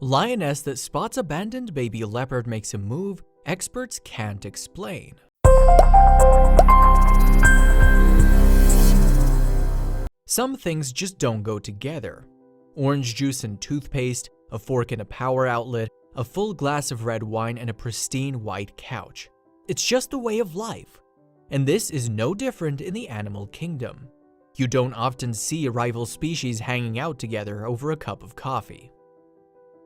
Lioness that spots abandoned baby leopard makes a move experts can't explain. Some things just don't go together. Orange juice and toothpaste, a fork and a power outlet, a full glass of red wine and a pristine white couch. It's just the way of life. And this is no different in the animal kingdom. You don't often see rival species hanging out together over a cup of coffee.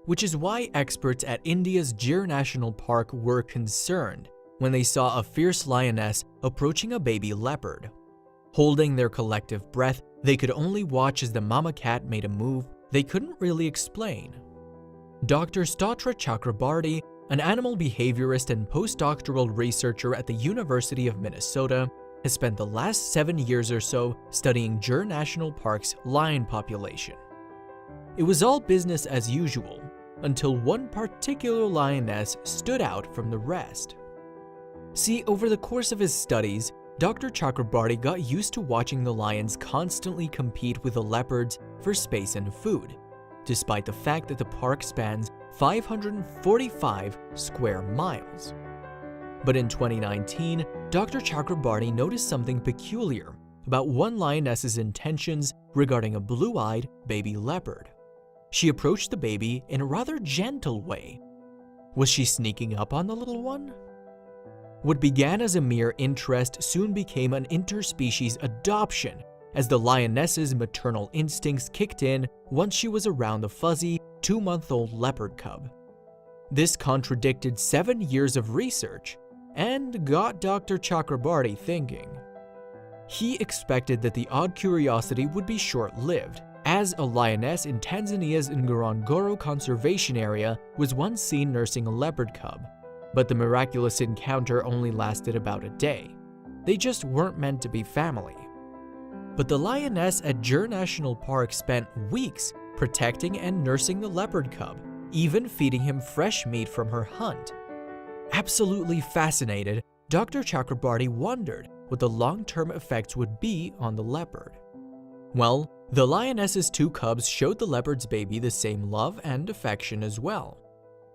Which is why experts at India's Gir National Park were concerned when they saw a fierce lioness approaching a baby leopard. Holding their collective breath, they could only watch as the mama cat made a move they couldn't really explain. Dr. Stotra Chakrabarty, an animal behaviorist and postdoctoral researcher at the University of Minnesota, has spent the last 7 years or so studying Gir National Park's lion population. It was all business as usual, until one particular lioness stood out from the rest. See, over the course of his studies, Dr. Chakrabarty got used to watching the lions constantly compete with the leopards for space and food, despite the fact that the park spans 545 square miles. But in 2019, Dr. Chakrabarty noticed something peculiar about one lioness's intentions regarding a blue-eyed baby leopard. She approached the baby in a rather gentle way. Was she sneaking up on the little one? What began as a mere interest soon became an interspecies adoption, as the lioness's maternal instincts kicked in once she was around the fuzzy 2-month-old leopard cub. This contradicted 7 years of research and got Dr. Chakrabarty thinking. He expected that the odd curiosity would be short-lived, as a lioness in Tanzania's Ngorongoro Conservation Area was once seen nursing a leopard cub, but the miraculous encounter only lasted about a day. They just weren't meant to be family. But the lioness at Gir National Park spent weeks protecting and nursing the leopard cub, even feeding him fresh meat from her hunt. Absolutely fascinated, Dr. Chakrabarty wondered what the long-term effects would be on the leopard. Well, the lioness's 2 cubs showed the leopard's baby the same love and affection as well.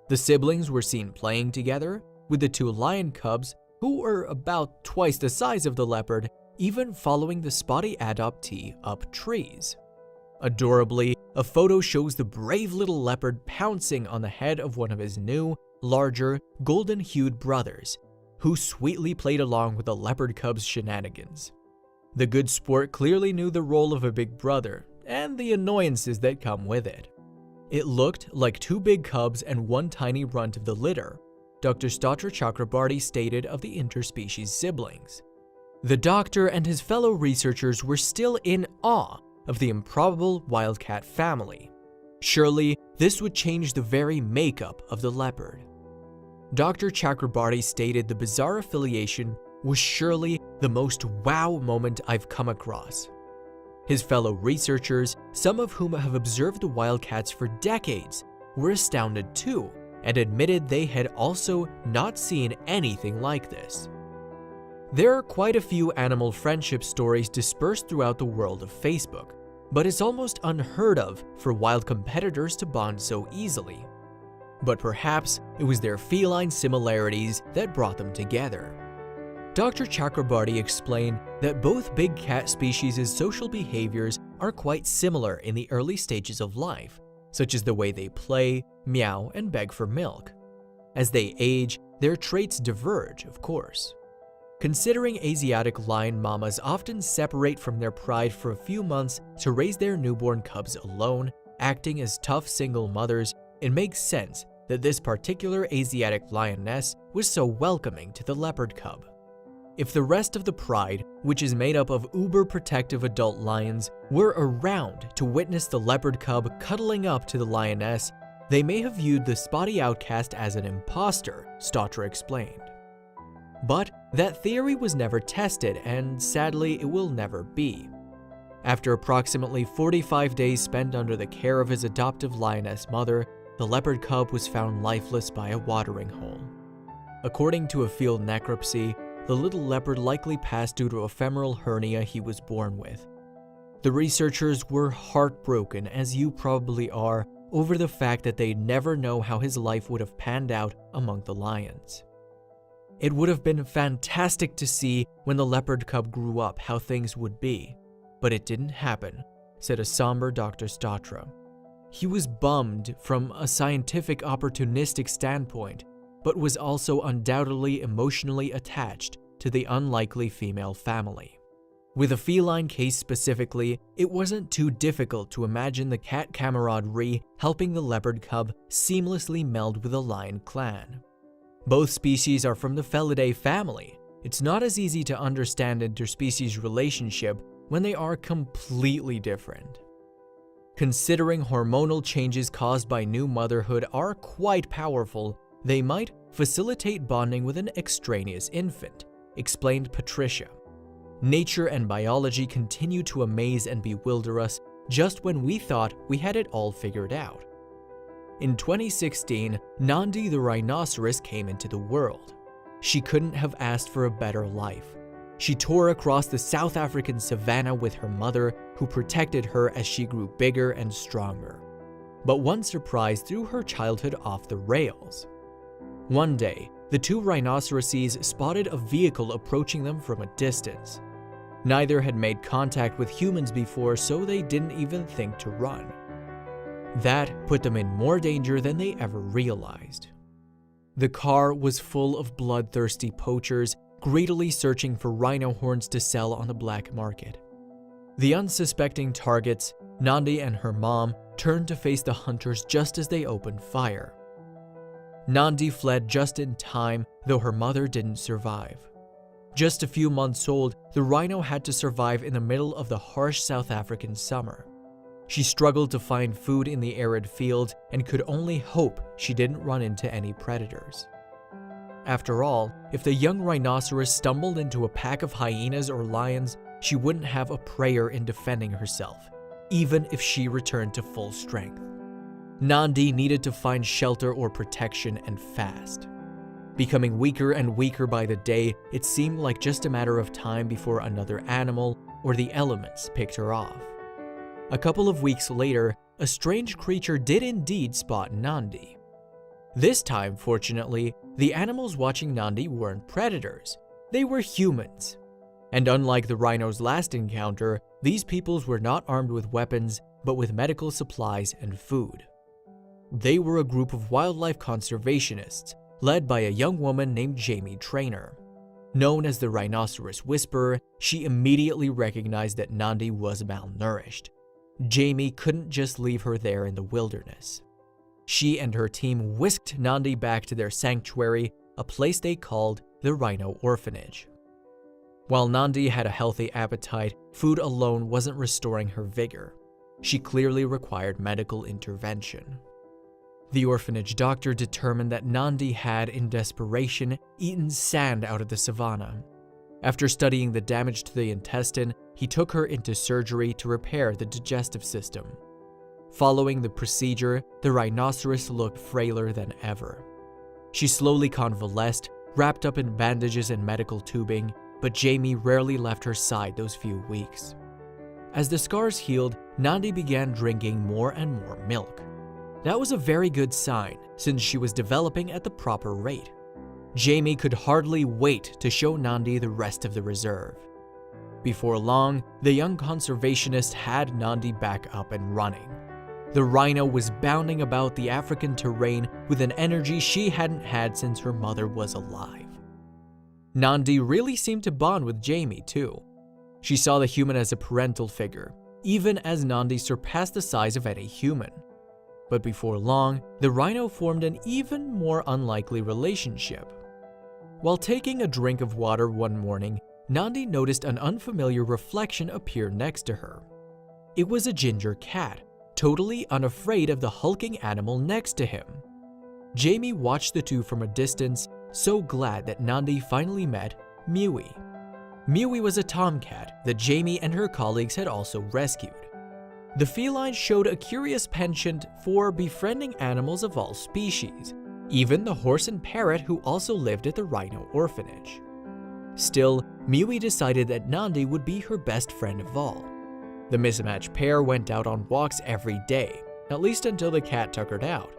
The siblings were seen playing together, with the 2 lion cubs, who were about twice the size of the leopard, even following the spotty adoptee up trees. Adorably, a photo shows the brave little leopard pouncing on the head of one of his new, larger, golden-hued brothers, who sweetly played along with the leopard cub's shenanigans. The good sport clearly knew the role of a big brother and the annoyances that come with it. It looked like 2 big cubs and 1 tiny runt of the litter, Dr. Stotra Chakrabarty stated of the interspecies siblings. The doctor and his fellow researchers were still in awe of the improbable wildcat family. Surely, this would change the very makeup of the leopard. Dr. Chakrabarty stated the bizarre affiliation was surely the most wow moment I've come across. His fellow researchers, some of whom have observed the wildcats for decades, were astounded too and admitted they had also not seen anything like this. There are quite a few animal friendship stories dispersed throughout the world of Facebook, but it's almost unheard of for wild competitors to bond so easily. But perhaps it was their feline similarities that brought them together. Dr. Chakrabarty explained that both big cat species' social behaviors are quite similar in the early stages of life, such as the way they play, meow, and beg for milk. As they age, their traits diverge, of course. Considering Asiatic lion mamas often separate from their pride for a few months to raise their newborn cubs alone, acting as tough single mothers, it makes sense that this particular Asiatic lioness was so welcoming to the leopard cub. If the rest of the pride, which is made up of uber-protective adult lions, were around to witness the leopard cub cuddling up to the lioness, they may have viewed the spotty outcast as an imposter, Stotra explained. But that theory was never tested, and sadly it will never be. After approximately 45 days spent under the care of his adoptive lioness mother, the leopard cub was found lifeless by a watering hole. According to a field necropsy, the little leopard likely passed due to a femoral hernia he was born with. The researchers were heartbroken, as you probably are, over the fact that they'd never know how his life would have panned out among the lions. It would have been fantastic to see when the leopard cub grew up how things would be, but it didn't happen, said a somber Dr. Statra. He was bummed from a scientific opportunistic standpoint, but was also undoubtedly emotionally attached to the unlikely female family. With a feline case specifically, it wasn't too difficult to imagine the cat camaraderie helping the leopard cub seamlessly meld with the lion clan. Both species are from the Felidae family. It's not as easy to understand interspecies relationship when they are completely different. Considering hormonal changes caused by new motherhood are quite powerful, they might facilitate bonding with an extraneous infant, explained Patricia. Nature and biology continue to amaze and bewilder us just when we thought we had it all figured out. In 2016, Nandi the rhinoceros came into the world. She couldn't have asked for a better life. She tore across the South African savanna with her mother, who protected her as she grew bigger and stronger. But one surprise threw her childhood off the rails. One day, the two rhinoceroses spotted a vehicle approaching them from a distance. Neither had made contact with humans before, so they didn't even think to run. That put them in more danger than they ever realized. The car was full of bloodthirsty poachers, greedily searching for rhino horns to sell on the black market. The unsuspecting targets, Nandi and her mom, turned to face the hunters just as they opened fire. Nandi fled just in time, though her mother didn't survive. Just a few months old, the rhino had to survive in the middle of the harsh South African summer. She struggled to find food in the arid fields and could only hope she didn't run into any predators. After all, if the young rhinoceros stumbled into a pack of hyenas or lions, she wouldn't have a prayer in defending herself, even if she returned to full strength. Nandi needed to find shelter or protection, and fast. Becoming weaker and weaker by the day, it seemed like just a matter of time before another animal or the elements picked her off. A couple of weeks later, a strange creature did indeed spot Nandi. This time, fortunately, the animals watching Nandi weren't predators. They were humans. And unlike the rhino's last encounter, these peoples were not armed with weapons, but with medical supplies and food. They were a group of wildlife conservationists, led by a young woman named Jamie Trainer. Known as the Rhinoceros Whisperer, she immediately recognized that Nandi was malnourished. Jamie couldn't just leave her there in the wilderness. She and her team whisked Nandi back to their sanctuary, a place they called the Rhino Orphanage. While Nandi had a healthy appetite, food alone wasn't restoring her vigor. She clearly required medical intervention. The orphanage doctor determined that Nandi had, in desperation, eaten sand out of the savanna. After studying the damage to the intestine, he took her into surgery to repair the digestive system. Following the procedure, the rhinoceros looked frailer than ever. She slowly convalesced, wrapped up in bandages and medical tubing, but Jamie rarely left her side those few weeks. As the scars healed, Nandi began drinking more and more milk. That was a very good sign, since she was developing at the proper rate. Jamie could hardly wait to show Nandi the rest of the reserve. Before long, the young conservationist had Nandi back up and running. The rhino was bounding about the African terrain with an energy she hadn't had since her mother was alive. Nandi really seemed to bond with Jamie too. She saw the human as a parental figure, even as Nandi surpassed the size of any human. But before long, the rhino formed an even more unlikely relationship. While taking a drink of water one morning, Nandi noticed an unfamiliar reflection appear next to her. It was a ginger cat, totally unafraid of the hulking animal next to him. Jamie watched the two from a distance, so glad that Nandi finally met Mewie. Mewie was a tomcat that Jamie and her colleagues had also rescued. The feline showed a curious penchant for befriending animals of all species, even the horse and parrot who also lived at the rhino orphanage. Still, Mewie decided that Nandi would be her best friend of all. The mismatched pair went out on walks every day, at least until the cat tuckered out,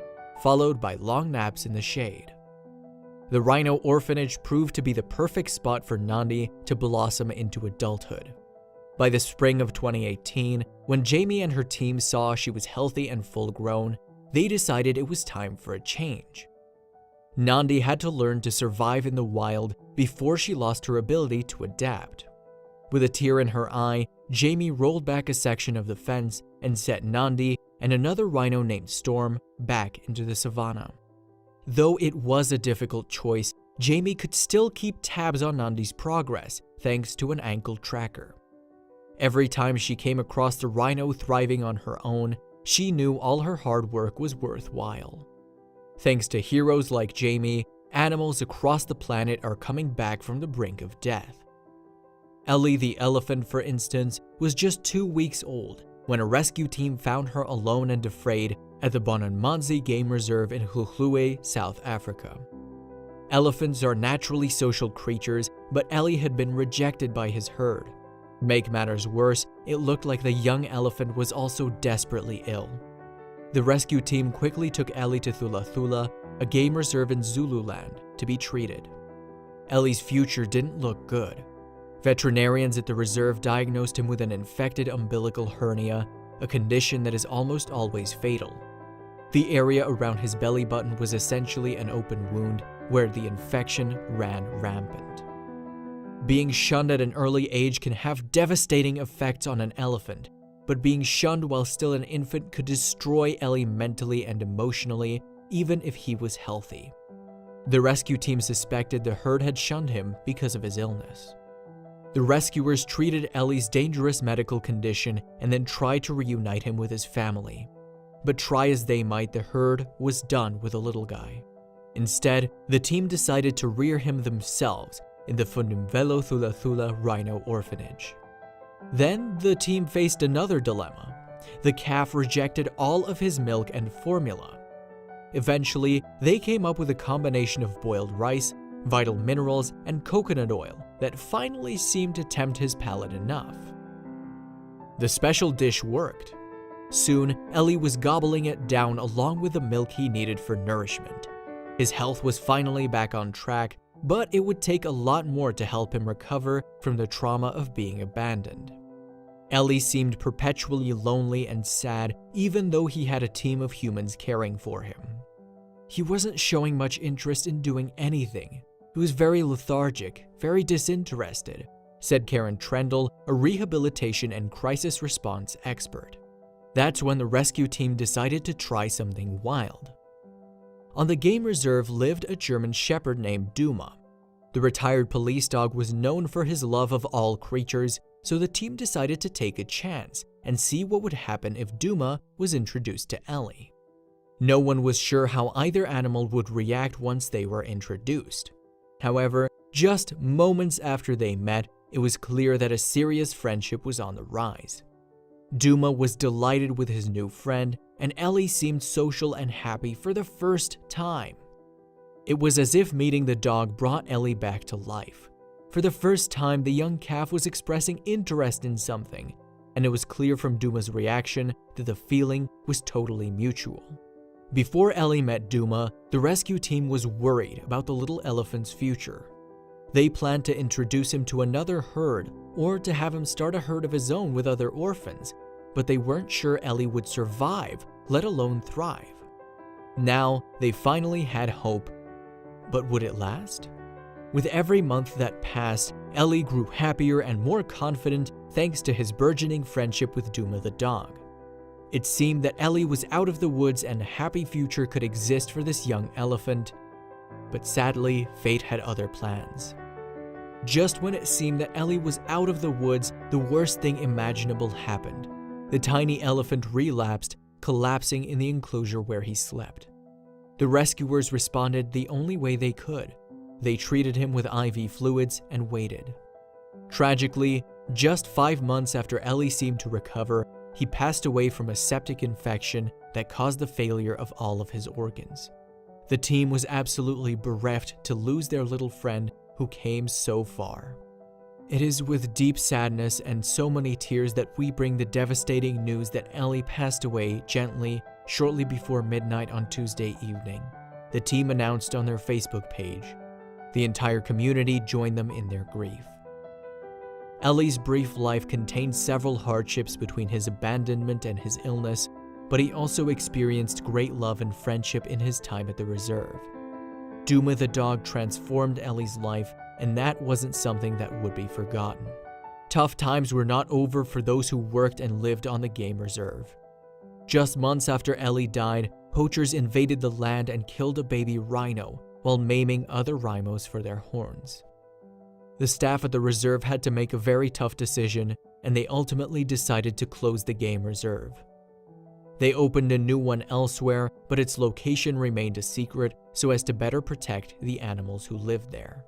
followed by long naps in the shade. The rhino orphanage proved to be the perfect spot for Nandi to blossom into adulthood. By the spring of 2018, when Jamie and her team saw she was healthy and full-grown, they decided it was time for a change. Nandi had to learn to survive in the wild before she lost her ability to adapt. With a tear in her eye, Jamie rolled back a section of the fence and set Nandi and another rhino named Storm back into the savannah. Though it was a difficult choice, Jamie could still keep tabs on Nandi's progress thanks to an ankle tracker. Every time she came across the rhino thriving on her own, she knew all her hard work was worthwhile. Thanks to heroes like Jamie, animals across the planet are coming back from the brink of death. Ellie the elephant, for instance, was just 2 weeks old when a rescue team found her alone and afraid at the Bonanmanzi Game Reserve in Hluhluwe, South Africa. Elephants are naturally social creatures, but Ellie had been rejected by his herd. To make matters worse, it looked like the young elephant was also desperately ill. The rescue team quickly took Ellie to Thula Thula, a game reserve in Zululand, to be treated. Ellie's future didn't look good. Veterinarians at the reserve diagnosed him with an infected umbilical hernia, a condition that is almost always fatal. The area around his belly button was essentially an open wound where the infection ran rampant. Being shunned at an early age can have devastating effects on an elephant, but being shunned while still an infant could destroy Ellie mentally and emotionally, even if he was healthy. The rescue team suspected the herd had shunned him because of his illness. The rescuers treated Ellie's dangerous medical condition and then tried to reunite him with his family. But try as they might, the herd was done with the little guy. Instead, the team decided to rear him themselves in the Fundimvelo Thula Thula Rhino Orphanage. Then the team faced another dilemma. The calf rejected all of his milk and formula. Eventually, they came up with a combination of boiled rice, vital minerals, and coconut oil that finally seemed to tempt his palate enough. The special dish worked. Soon, Ellie was gobbling it down along with the milk he needed for nourishment. His health was finally back on track, but it would take a lot more to help him recover from the trauma of being abandoned. Ellie seemed perpetually lonely and sad, even though he had a team of humans caring for him. He wasn't showing much interest in doing anything. He was very lethargic, very disinterested, said Karen Trendle, a rehabilitation and crisis response expert. That's when the rescue team decided to try something wild. On the game reserve lived a German shepherd named Duma. The retired police dog was known for his love of all creatures, so the team decided to take a chance and see what would happen if Duma was introduced to Ellie. No one was sure how either animal would react once they were introduced. However, just moments after they met, it was clear that a serious friendship was on the rise. Duma was delighted with his new friend, and Ellie seemed social and happy for the first time. It was as if meeting the dog brought Ellie back to life. For the first time, the young calf was expressing interest in something, and it was clear from Duma's reaction that the feeling was totally mutual. Before Ellie met Duma, the rescue team was worried about the little elephant's future. They planned to introduce him to another herd or to have him start a herd of his own with other orphans, but they weren't sure Ellie would survive, let alone thrive. Now, they finally had hope, but would it last? With every month that passed, Ellie grew happier and more confident thanks to his burgeoning friendship with Duma the dog. It seemed that Ellie was out of the woods and a happy future could exist for this young elephant, but sadly, fate had other plans. Just when it seemed that Ellie was out of the woods, the worst thing imaginable happened. The tiny elephant relapsed, collapsing in the enclosure where he slept. The rescuers responded the only way they could. They treated him with IV fluids and waited. Tragically, just 5 months after Ellie seemed to recover, he passed away from a septic infection that caused the failure of all of his organs. The team was absolutely bereft to lose their little friend who came so far. It is with deep sadness and so many tears that we bring the devastating news that Ellie passed away gently shortly before midnight on Tuesday evening, the team announced on their Facebook page. The entire community joined them in their grief. Ellie's brief life contained several hardships between his abandonment and his illness, but he also experienced great love and friendship in his time at the reserve. Duma the dog transformed Ellie's life, and that wasn't something that would be forgotten. Tough times were not over for those who worked and lived on the game reserve. Just months after Ellie died, poachers invaded the land and killed a baby rhino while maiming other rhinos for their horns. The staff at the reserve had to make a very tough decision, and they ultimately decided to close the game reserve. They opened a new one elsewhere, but its location remained a secret so as to better protect the animals who lived there.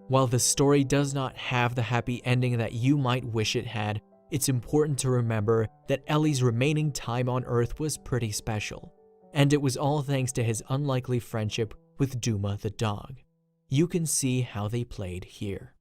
While the story does not have the happy ending that you might wish it had, it's important to remember that Ellie's remaining time on Earth was pretty special, and it was all thanks to his unlikely friendship with Duma the dog. You can see how they played here.